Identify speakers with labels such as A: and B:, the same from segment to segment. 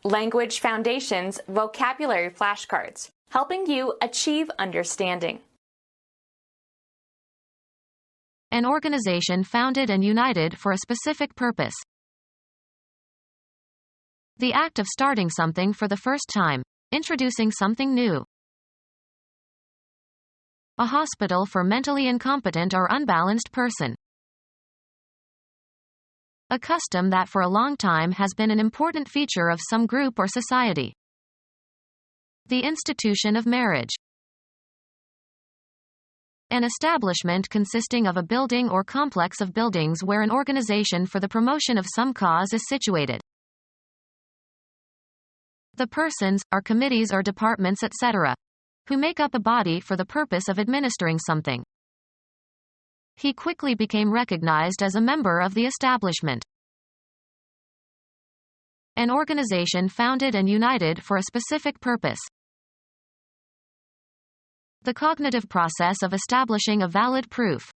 A: Language Foundations Vocabulary Flashcards, helping you achieve understanding.
B: An organization founded and united for a specific purpose. The act of starting something for the first time, introducing something new. A hospital for mentally incompetent or unbalanced person. A custom that for a long time has been an important feature of some group or society. The institution of marriage. An establishment consisting of a building or complex of buildings where an organization for the promotion of some cause is situated. The persons, or committees or departments etc., who make up a body for the purpose of administering something. He quickly became recognized as a member of the establishment. An organization founded and united for a specific purpose. The cognitive process of establishing a valid proof.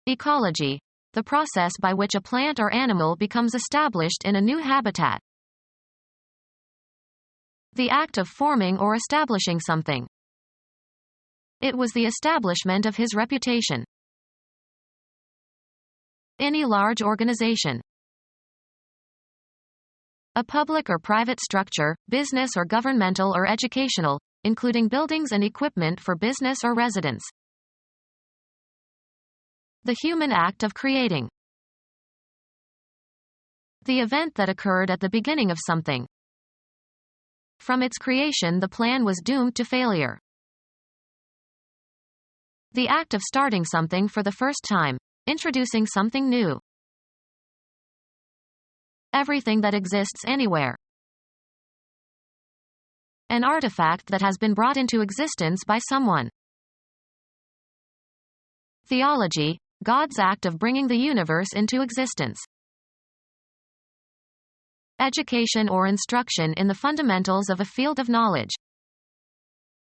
B: Ecology, the process by which a plant or animal becomes established in a new habitat. The act of forming or establishing something. It was the establishment of his reputation. Any large organization. A public or private structure, business or governmental or educational, including buildings and equipment for business or residence. The human act of creating. The event that occurred at the beginning of something. From its creation, the plan was doomed to failure. The act of starting something for the first time, introducing something new. Everything that exists anywhere. An artifact that has been brought into existence by someone. Theology, God's act of bringing the universe into existence. Education or instruction in the fundamentals of a field of knowledge.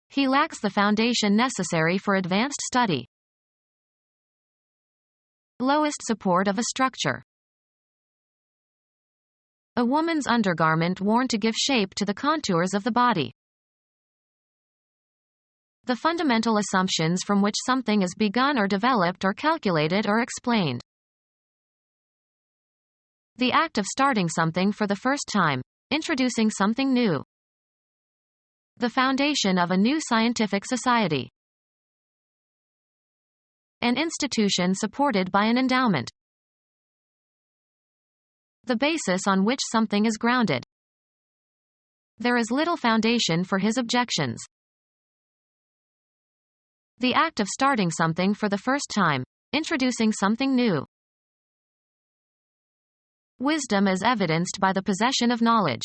B: He lacks the foundation necessary for advanced study. Lowest support of a structure. A woman's undergarment worn to give shape to the contours of the body. The fundamental assumptions from which something is begun or developed or calculated or explained. The act of starting something for the first time, introducing something new. The foundation of a new scientific society. An institution supported by an endowment. The basis on which something is grounded. There is little foundation for his objections. The act of starting something for the first time, introducing something new. Wisdom is evidenced by the possession of knowledge.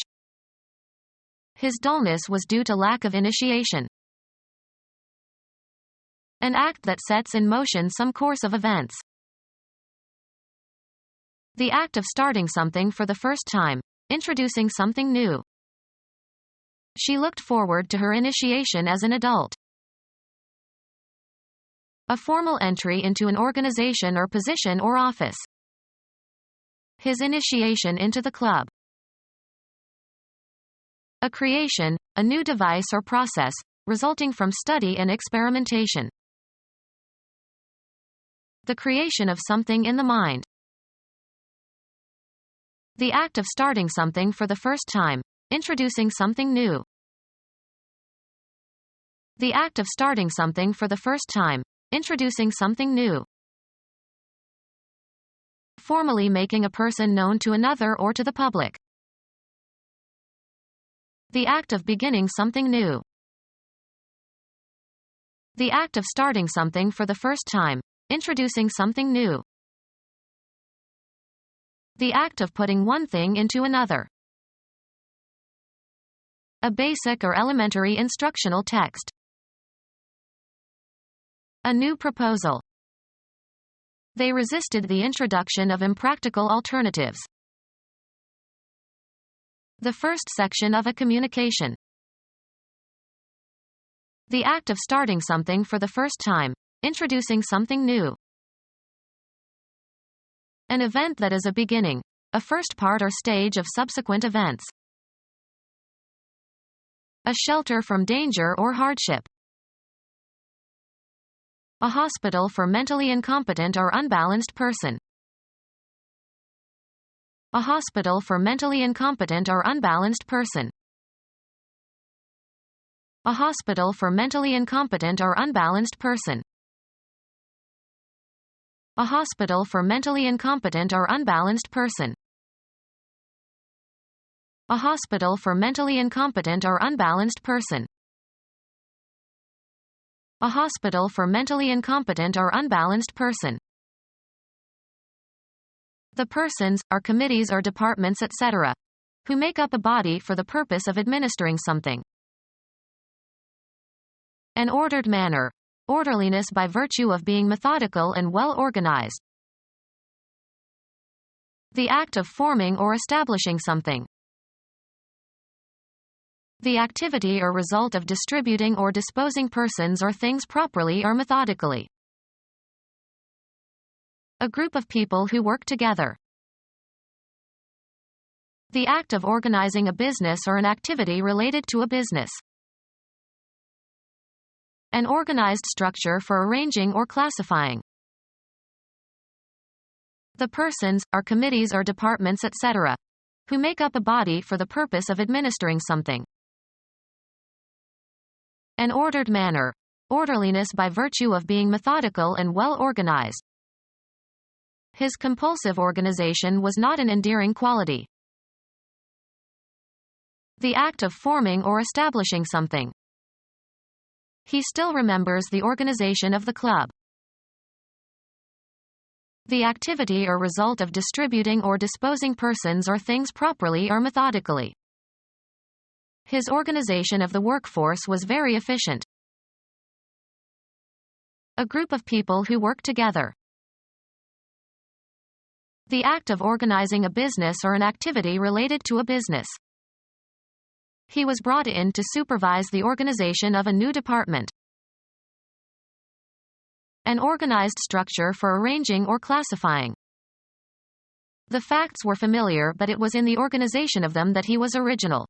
B: His dullness was due to lack of initiation. An act that sets in motion some course of events. The act of starting something for the first time, introducing something new. She looked forward to her initiation as an adult. A formal entry into an organization or position or office. His initiation into the club. A creation, a new device or process, resulting from study and experimentation. The creation of something in the mind. The act of starting something for the first time, introducing something new. The act of starting something for the first time, introducing something new. Formally making a person known to another or to the public. The act of beginning something new. The act of starting something for the first time, introducing something new. The act of putting one thing into another. A basic or elementary instructional text. A new proposal. They resisted the introduction of impractical alternatives. The first section of a communication. The act of starting something for the first time, introducing something new. An event that is a beginning, a first part or stage of subsequent events. A shelter from danger or hardship. A hospital for mentally incompetent or unbalanced person. A hospital for mentally incompetent or unbalanced person. A hospital for mentally incompetent or unbalanced person. A hospital for mentally incompetent or unbalanced person. A hospital for mentally incompetent or unbalanced person. A hospital for mentally incompetent or unbalanced person. The persons, are committees or departments etc., who make up a body for the purpose of administering something. An ordered manner. Orderliness by virtue of being methodical and well organized. The act of forming or establishing something. The activity or result of distributing or disposing persons or things properly or methodically. A group of people who work together. The act of organizing a business or an activity related to a business. An organized structure for arranging or classifying. The persons, are committees or departments etc., who make up a body for the purpose of administering something. An ordered manner. Orderliness by virtue of being methodical and well organized. His compulsive organization was not an endearing quality. The act of forming or establishing something. He still remembers the organization of the club. The activity or result of distributing or disposing persons or things properly or methodically. His organization of the workforce was very efficient. A group of people who work together. The act of organizing a business or an activity related to a business. He was brought in to supervise the organization of a new department. An organized structure for arranging or classifying. The facts were familiar, but it was in the organization of them that he was original.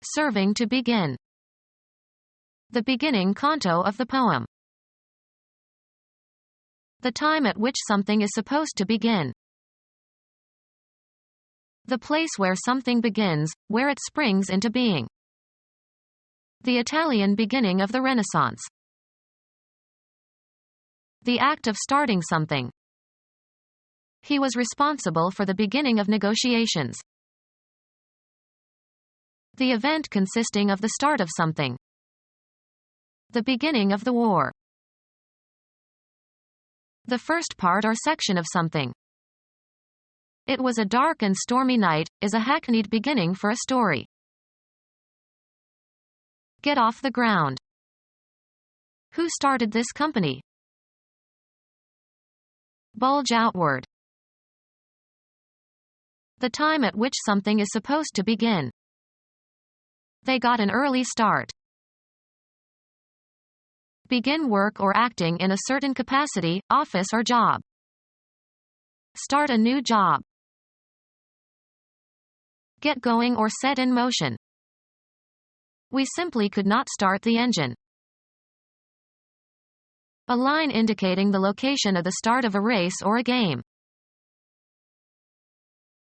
B: Serving to begin. The beginning canto of the poem. The time at which something is supposed to begin. The place where something begins, where it springs into being. The Italian beginning of the Renaissance. The act of starting something. He was responsible for the beginning of negotiations. The event consisting of the start of something. The beginning of the war. The first part or section of something. It was a dark and stormy night, is a hackneyed beginning for a story. Get off the ground. Who started this company? Bulge outward. The time at which something is supposed to begin. They got an early start. Begin work or acting in a certain capacity, office or job. Start a new job. Get going or set in motion. We simply could not start the engine. A line indicating the location of the start of a race or a game.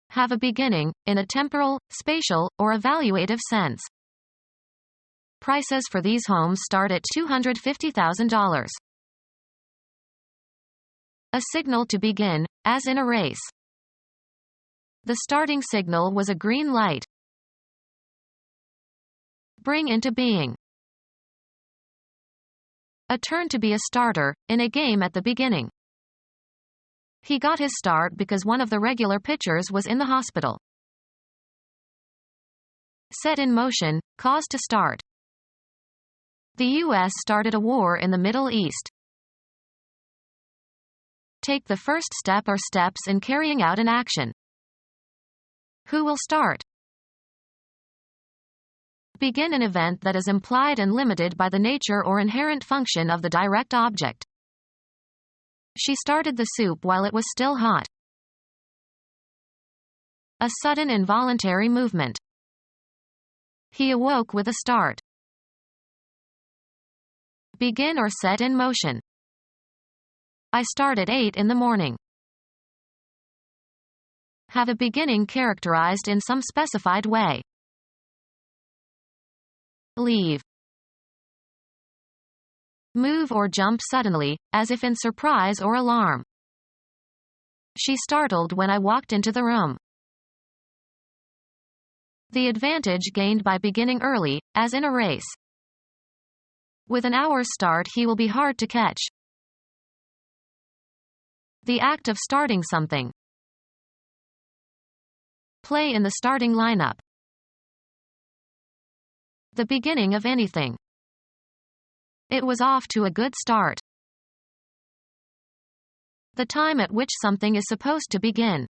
B: Have a beginning, in a temporal, spatial, or evaluative sense. Prices for these homes start at $250,000. A signal to begin, as in a race. The starting signal was a green light. Bring into being. A turn to be a starter, in a game at the beginning. He got his start because one of the regular pitchers was in the hospital. Set in motion, cause to start. The U.S. started a war in the Middle East. Take the first step or steps in carrying out an action. Who will start? Begin an event that is implied and limited by the nature or inherent function of the direct object. She started the soup while it was still hot. A sudden involuntary movement. He awoke with a start. Begin or set in motion. I start at 8 in the morning. Have a beginning characterized in some specified way. Leave. Move or jump suddenly, as if in surprise or alarm. She startled when I walked into the room. The advantage gained by beginning early, as in a race. With an hour's start he will be hard to catch. The act of starting something. Play in the starting lineup. The beginning of anything. It was off to a good start. The time at which something is supposed to begin.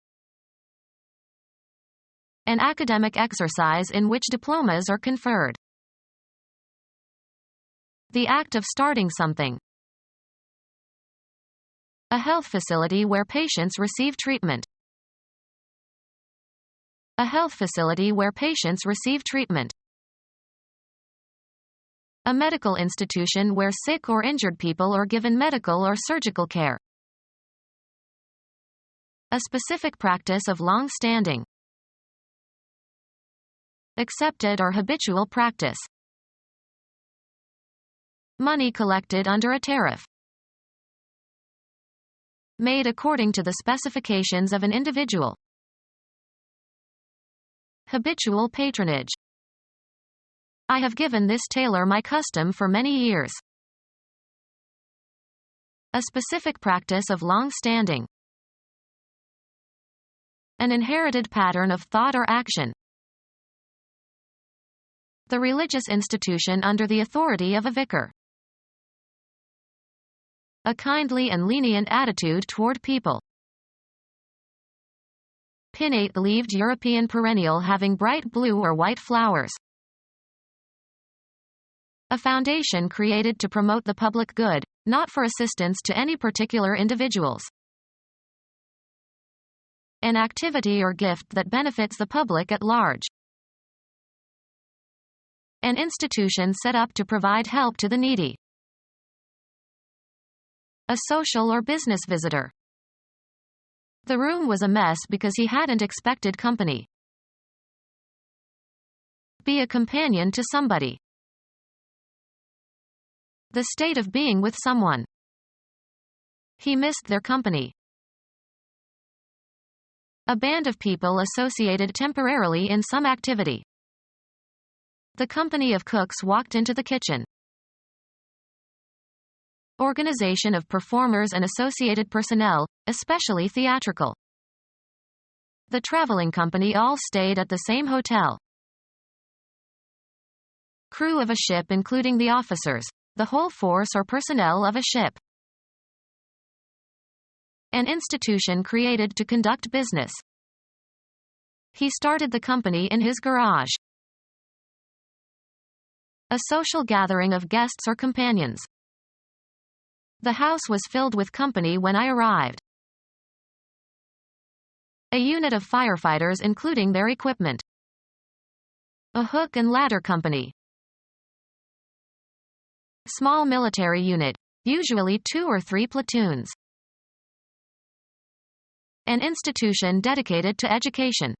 B: An academic exercise in which diplomas are conferred. The act of starting something. A health facility where patients receive treatment. A health facility where patients receive treatment. A medical institution where sick or injured people are given medical or surgical care. A specific practice of long-standing. Accepted or habitual practice. Money collected under a tariff. Made according to the specifications of an individual. Habitual patronage. I have given this tailor my custom for many years. A specific practice of long-standing. An inherited pattern of thought or action. The religious institution under the authority of a vicar. A kindly and lenient attitude toward people. Pinnate-leaved European perennial having bright blue or white flowers. A foundation created to promote the public good, not for assistance to any particular individuals. An activity or gift that benefits the public at large. An institution set up to provide help to the needy. A social or business visitor. The room was a mess because he hadn't expected company. Be a companion to somebody. The state of being with someone. He missed their company. A band of people associated temporarily in some activity. The company of cooks walked into the kitchen. Organization of performers and associated personnel, especially theatrical. The traveling company all stayed at the same hotel. Crew of a ship including the officers, the whole force or personnel of a ship. An institution created to conduct business. He started the company in his garage. A social gathering of guests or companions. The house was filled with company when I arrived. A unit of firefighters including their equipment. A hook and ladder company. Small military unit, usually 2 or 3 platoons. An institution dedicated to education.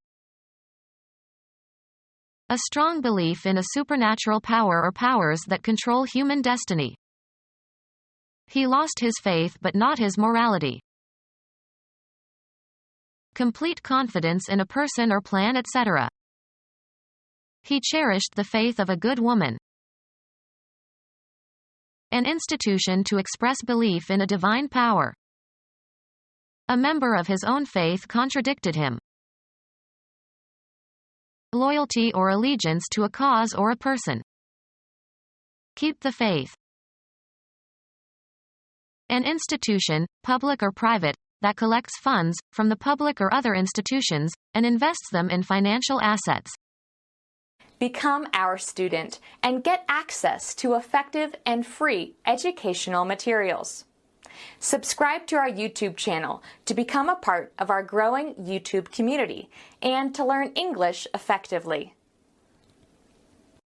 B: A strong belief in a supernatural power or powers that control human destiny. He lost his faith but not his morality. Complete confidence in a person or plan, etc. He cherished the faith of a good woman. An institution to express belief in a divine power. A member of his own faith contradicted him. Loyalty or allegiance to a cause or a person. Keep the faith. An institution, public or private, that collects funds from the public or other institutions and invests them in financial assets.
A: Become our student and get access to effective and free educational materials. Subscribe to our YouTube channel to become a part of our growing YouTube community and to learn English effectively.